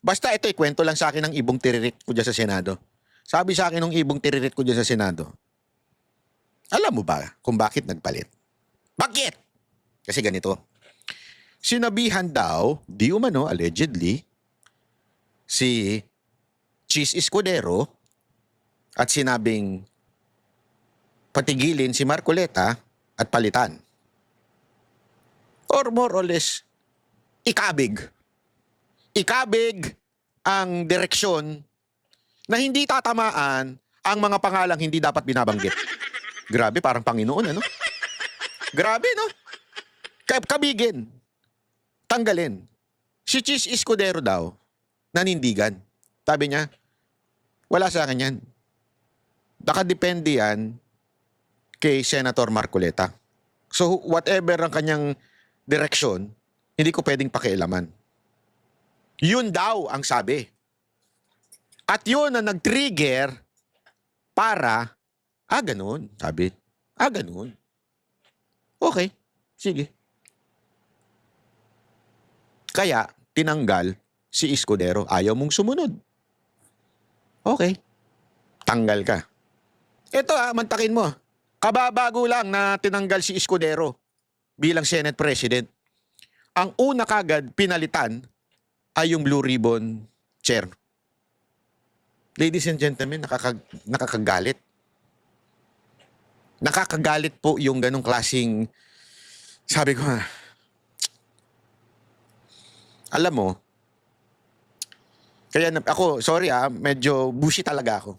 Basta ito, ikwento lang sa akin ng ibong tiririt ko dyan sa Senado. Sabi sa akin ng ibong tiririt ko dyan sa Senado, alam mo ba kung bakit nagpalit? Bakit? Kasi ganito. Sinabihan daw, di umano, allegedly, si Cheese Escudero at sinabing patigilin si Marcoleta at palitan. Or more or less, ikabig. Ikabig ang direksyon na hindi tatamaan ang mga pangalang hindi dapat binabanggit. Grabe, parang Panginoon, ano? Grabe, no? Kabigin. Tanggalin. Si Cheese Escudero daw, nanindigan. Sabi niya, wala sa akin yan. Nakadepende yan kay Senator Marcoleta. So, whatever ang kanyang direksyon, hindi ko pwedeng pakialaman. Yun daw ang sabi. At yun ang nag-trigger para, ganun, sabi. Ganun. Okay, sige. Kaya, tinanggal si Escudero. Ayaw mong sumunod. Okay. Tanggal ka. Ito mantakin mo. Kababago lang na tinanggal si Escudero bilang Senate President. Ang una kagad pinalitan ay yung Blue Ribbon Chair. Ladies and gentlemen, nakakagalit. Nakakagalit po yung ganong klaseng, sabi ko alam mo, kaya ako, sorry medyo busy talaga ako.